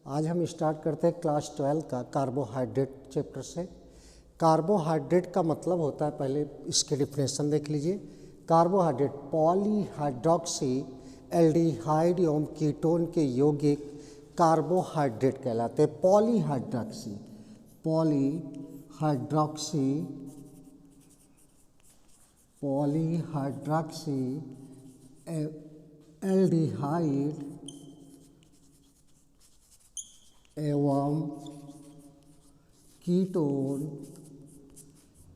आज हम स्टार्ट करते हैं क्लास 12 का कार्बोहाइड्रेट चैप्टर से। कार्बोहाइड्रेट का मतलब होता है, पहले इसके डिफिनेशन देख लीजिए। कार्बोहाइड्रेट पॉलीहाइड्रोक्सी एल्डिहाइड एवं कीटोन के यौगिक कार्बोहाइड्रेट कहलाते हैं। पॉलीहाइड्रोक्सी एल्डिहाइड एवं कीटोन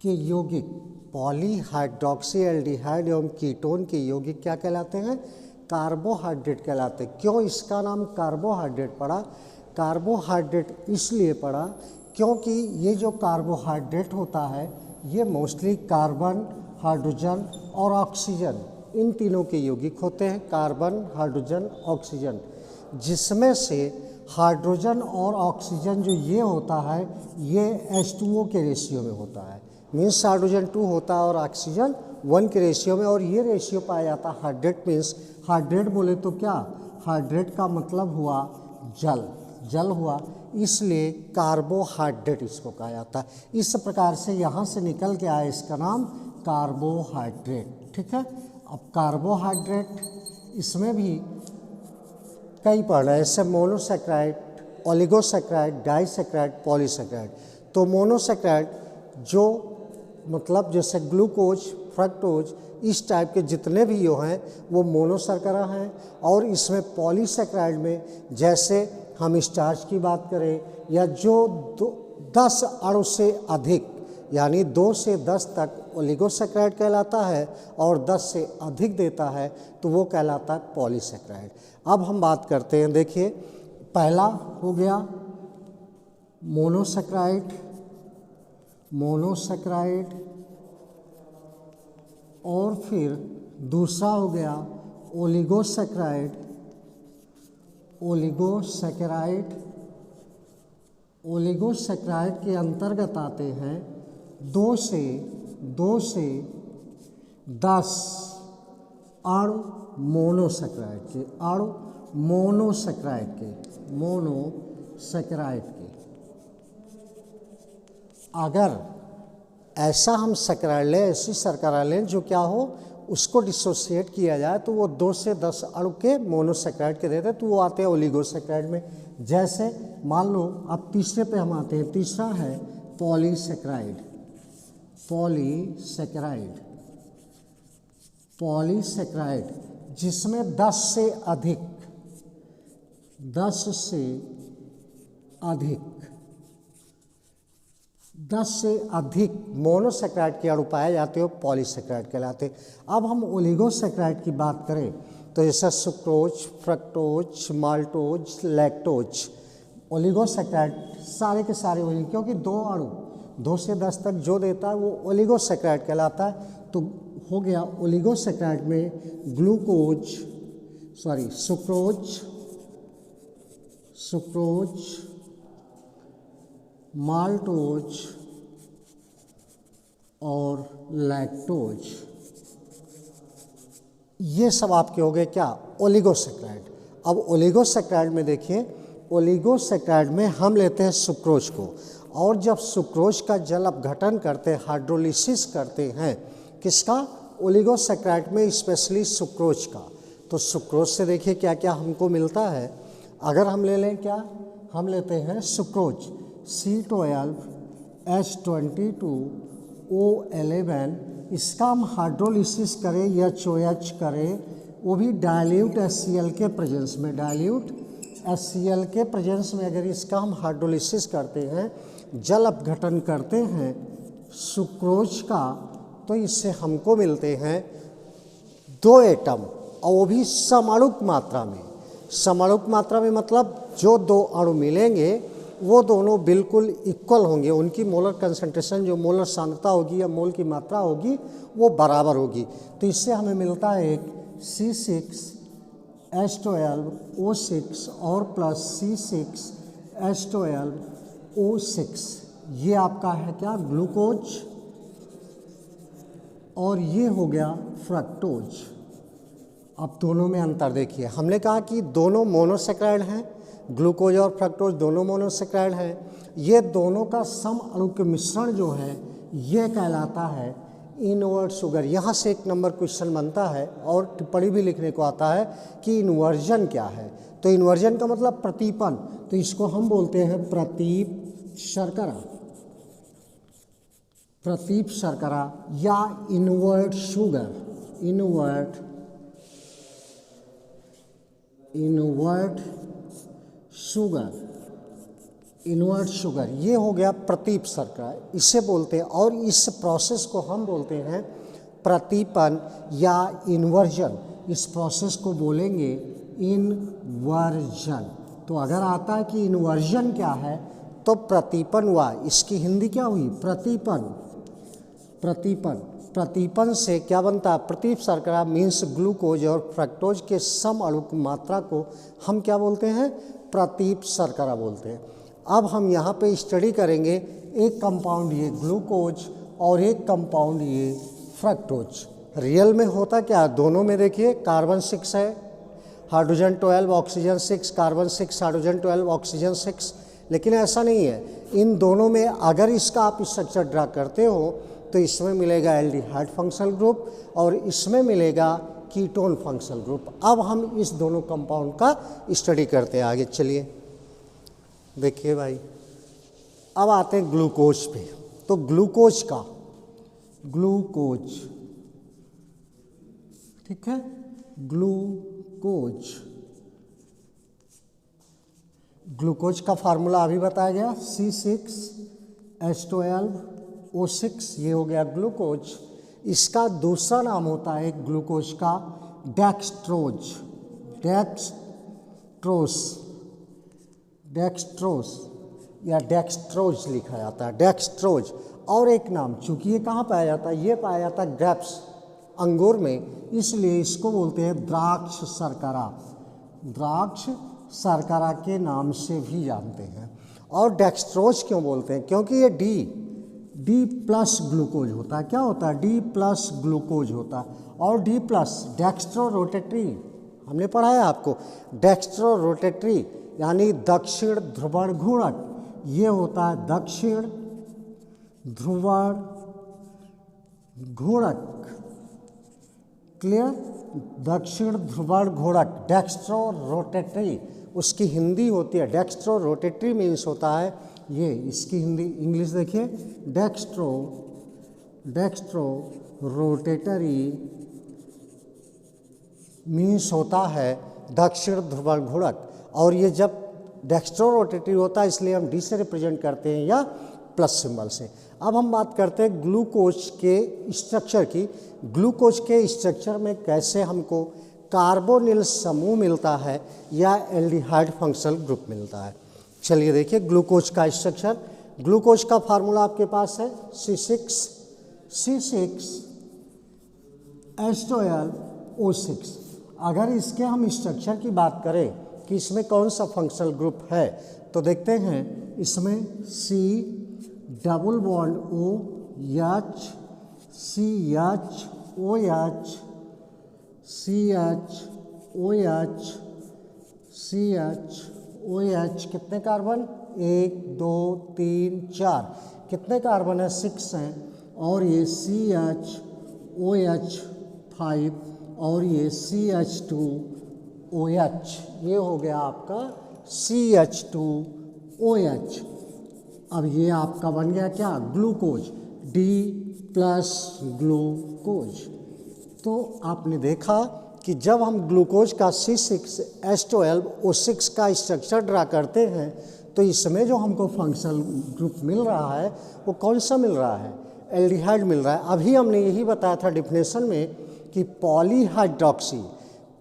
के यौगिक, पॉलीहाइड्रोक्सी एल्डिहाइड एवं कीटोन के यौगिक क्या कहलाते हैं? कार्बोहाइड्रेट कहलाते हैं। क्यों इसका नाम कार्बोहाइड्रेट पड़ा? कार्बोहाइड्रेट इसलिए पड़ा क्योंकि ये जो कार्बोहाइड्रेट होता है ये मोस्टली कार्बन, हाइड्रोजन और ऑक्सीजन, इन तीनों के यौगिक होते हैं। कार्बन, हाइड्रोजन, ऑक्सीजन, जिसमें से हाइड्रोजन और ऑक्सीजन जो ये होता है ये H2O के रेशियो में होता है। मीन्स हाइड्रोजन 2 होता है और ऑक्सीजन 1 के रेशियो में, और ये रेशियो पाया जाता है हाइड्रेट। मीन्स हाइड्रेट बोले तो क्या, हाइड्रेट का मतलब हुआ जल हुआ, इसलिए कार्बोहाइड्रेट इसको कहा जाता है। इस प्रकार से यहाँ से निकल के आया इसका नाम कार्बोहाइड्रेट। ठीक है। अब कार्बोहाइड्रेट इसमें भी कई पढ़ हैं, जैसे मोनोसैकेराइड, ओलिगोसैकेराइड, डाइसैकेराइड, पॉलीसैकेराइड। तो मोनोसैकेराइड जो मतलब जैसे ग्लूकोज, फ्रक्टोज, इस टाइप के जितने भी यो हैं वो मोनोसैकेरा हैं। और इसमें पॉलीसैकेराइड में जैसे हम स्टार्च की बात करें या जो 10 अणु से अधिक, यानी 2 से 10 तक ओलिगोसैकेराइड कहलाता है, और 10 से अधिक देता है तो वो कहलाता है पॉलीसैकेराइड। अब हम बात करते हैं, देखिए पहला हो गया मोनोसैकेराइड, और फिर दूसरा हो गया ओलिगोसैकेराइड। ओलिगोसैकेराइड के अंतर्गत आते हैं 2 से 10 अणु मोनोसैकेराइड के। अगर ऐसा हम सैकेराइड लें, ऐसी सैकेराइड लें जो क्या हो, उसको डिसोसिएट किया जाए तो वो 2 से 10 अणु के मोनोसैकेराइड के देते हैं, तो वो आते हैं ओलिगोसैकेराइड में। जैसे मान लो अब तीसरे पे हम आते हैं, तीसरा है पॉलीसैकेराइड, जिसमें 10 से अधिक मोनोसैकेराइड के अणु पाए जाते हो, पॉलीसैकेराइड कहलाते। अब हम ओलिगोसैकेराइड की बात करें तो जैसे sucrose, fructose, maltose, lactose, oligosaccharide सारे के सारे वही, क्योंकि 2 अणु 2 से 10 तक जो देता है वो ओलिगोसैकेराइड कहलाता है। तो हो गया ओलिगोसैकेराइड में सुक्रोज, माल्टोज और लैक्टोज, ये सब आपके हो गए क्या, ओलिगोसैकेराइड। अब ओलिगोसैकेराइड में देखिए, ओलिगोसैकेराइड में हम लेते हैं सुक्रोज को, और जब सुक्रोज का जल अपघटन करते हैं, हाइड्रोलिसिस करते हैं, किसका, ओलिगोसैकेराइड में, स्पेशली सुक्रोज का। तो सुक्रोज से देखिए क्या क्या हमको मिलता है। अगर हम ले लें क्या, हम लेते हैं सुक्रोज C12H22O11, इसका हम हाइड्रोलिसिस करें या OH करें, वो भी डाइल्यूट HCl के प्रेजेंस में अगर इसका हम हाइड्रोलिसिस करते हैं, जल अपघटन करते हैं सुक्रोज का, तो इससे हमको मिलते हैं 2 एटम, और वो भी समअणुक मात्रा में। समअणुक मात्रा में मतलब जो 2 अणु मिलेंगे वो दोनों बिल्कुल इक्वल होंगे, उनकी मोलर कंसंट्रेशन, जो मोलर सांद्रता होगी या मोल की मात्रा होगी वो बराबर होगी। तो इससे हमें मिलता है एक C6H12O6 और प्लस C6H12O6, ये आपका है क्या, ग्लूकोज, और ये हो गया फ्रक्टोज। अब दोनों में अंतर देखिए, हमने कहा कि दोनों मोनोसैकेराइड हैं, ग्लूकोज और फ्रक्टोज दोनों मोनोसेक्राइड हैं। ये दोनों का सम अणु के मिश्रण जो है ये कहलाता है इनवर्ट शुगर। यहाँ से एक नंबर क्वेश्चन बनता है और टिप्पणी भी लिखने को आता है कि इन्वर्जन क्या है। तो इन्वर्जन का मतलब प्रतीपन, तो इसको हम बोलते हैं प्रतीप शर्करा, प्रतीप शर्करा या invert sugar, invert sugar, invert sugar, ये हो गया प्रतीप शर्करा, इसे बोलते हैं। और इस प्रोसेस को हम बोलते हैं प्रतीपन या इन्वर्जन। इस प्रोसेस को बोलेंगे इन्वर्जन। तो अगर आता है कि इन्वर्जन क्या है तो प्रतीपन हुआ, इसकी हिंदी क्या हुई, प्रतीपन। प्रतीपन, प्रतीपन से क्या बनता है, प्रतीप शर्करा मीन्स ग्लूकोज और फ्रक्टोज के सम अणु की मात्रा को हम क्या बोलते हैं, प्रतीप शर्करा बोलते हैं। अब हम यहाँ पे स्टडी करेंगे एक कंपाउंड ये ग्लूकोज और एक कंपाउंड ये फ्रक्टोज। रियल में होता क्या, दोनों में देखिए कार्बन 6 है, hydrogen 12, oxygen 6, carbon 6, hydrogen 12, oxygen 6। लेकिन ऐसा नहीं है, इन दोनों में अगर इसका आप स्ट्रक्चर ड्रा करते हो तो इसमें मिलेगा एल्डिहाइड फंक्शनल ग्रुप और इसमें मिलेगा कीटोन फंक्शनल ग्रुप। अब हम इस दोनों कंपाउंड का स्टडी करते हैं आगे। चलिए देखिए भाई, अब आते हैं ग्लूकोज पे। तो ग्लूकोज का, ग्लूकोज, ठीक है, ग्लूकोज, ग्लूकोज का फार्मूला अभी बताया गया C6H12O6, ये हो गया ग्लूकोज। इसका दूसरा नाम होता है ग्लूकोज का डेक्सट्रोज, डेक्सट्रोस, डेक्सट्रोस या डेक्सट्रोज लिखा जाता है, डेक्सट्रोज। और एक नाम, चूंकि ये कहाँ पाया जाता है, ये पाया जाता है ग्रेप्स, अंगूर में, इसलिए इसको बोलते हैं द्राक्ष शर्करा, द्राक्ष शर्करा के नाम से भी जानते हैं। और डेक्सट्रोज क्यों बोलते हैं, क्योंकि ये डी प्लस ग्लूकोज होता है। क्या होता है, डी प्लस ग्लूकोज होता है। और डी प्लस डेक्स्ट्रो रोटेटरी, हमने पढ़ा है आपको, डेक्स्ट्रो रोटेटरी यानी दक्षिण ध्रुवण घूर्णक, ये होता है दक्षिण ध्रुवण घूर्णक, क्लियर, दक्षिण ध्रुवण घूर्णक, डेक्स्ट्रो रोटेटरी, उसकी हिंदी होती है डेक्स्ट्रो रोटेटरी मीन्स होता है ये, इसकी हिंदी इंग्लिश देखिए, डेक्स्ट्रो, डेक्स्ट्रो रोटेटरी मीन्स होता है दक्षिण ध्रुवण घूर्णक। और ये जब डेक्स्ट्रो रोटेटरी होता है इसलिए हम डी से रिप्रेजेंट करते हैं या प्लस सिंबल से। अब हम बात करते हैं ग्लूकोज के स्ट्रक्चर की। ग्लूकोज के स्ट्रक्चर में कैसे हमको कार्बोनिल समूह मिलता है या एल्डिहाइड फंक्शनल ग्रुप मिलता है। चलिए देखिए ग्लूकोज का स्ट्रक्चर। ग्लूकोज का फार्मूला आपके पास है C6H12O6। अगर इसके हम स्ट्रक्चर की बात करें कि इसमें कौन सा फंक्शनल ग्रुप है तो देखते हैं इसमें C double bond OH, CHOH, CHOH, कितने कार्बन, 1 2 3 4, कितने कार्बन है, 6 हैं। और ये CHOH5 और ये CH2OH, ये हो गया आपका CH2OH। अब ये आपका बन गया क्या, ग्लूकोज, D प्लस ग्लूकोज। तो आपने देखा कि जब हम ग्लूकोज का C6H12O6 का स्ट्रक्चर ड्रा करते हैं तो इसमें जो हमको फंक्शनल ग्रुप मिल रहा है वो कौन सा मिल रहा है, एल्डिहाइड मिल रहा है। अभी हमने यही बताया था डिफिनेशन में कि पॉलीहाइड्रोक्सी,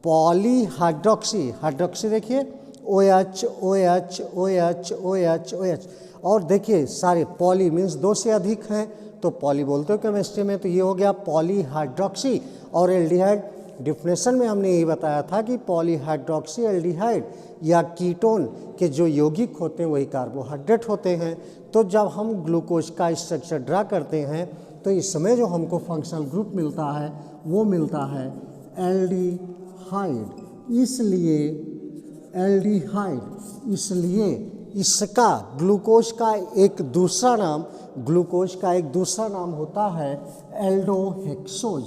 पॉलीहाइड्रोक्सी, हाइड्रोक्सी देखिए OH OH OH OH OH, और देखिए सारे पॉली मीन्स 2 से अधिक हैं तो पॉली बोलते हो केमिस्ट्री में, तो ये हो गया पॉलीहाइड्रोक्सी। और एल्डिहाइड डिफिनेशन में हमने यही बताया था कि पॉलीहाइड्रोक्सी एल्डिहाइड या कीटोन के जो यौगिक होते हैं वही कार्बोहाइड्रेट होते हैं। तो जब हम ग्लूकोज का स्ट्रक्चर ड्रा करते हैं तो इसमें जो हमको फंक्शनल ग्रुप मिलता है वो मिलता है एल्डिहाइड। इसलिए एल्डिहाइड, इसलिए इसका ग्लूकोज का एक दूसरा नाम होता है एल्डोहेक्सोज।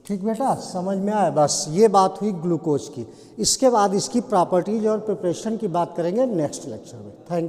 ठीक बेटा, समझ में आया? बस ये बात हुई ग्लूकोज की। इसके बाद इसकी प्रॉपर्टीज और प्रिपरेशन की बात करेंगे नेक्स्ट लेक्चर में। थैंक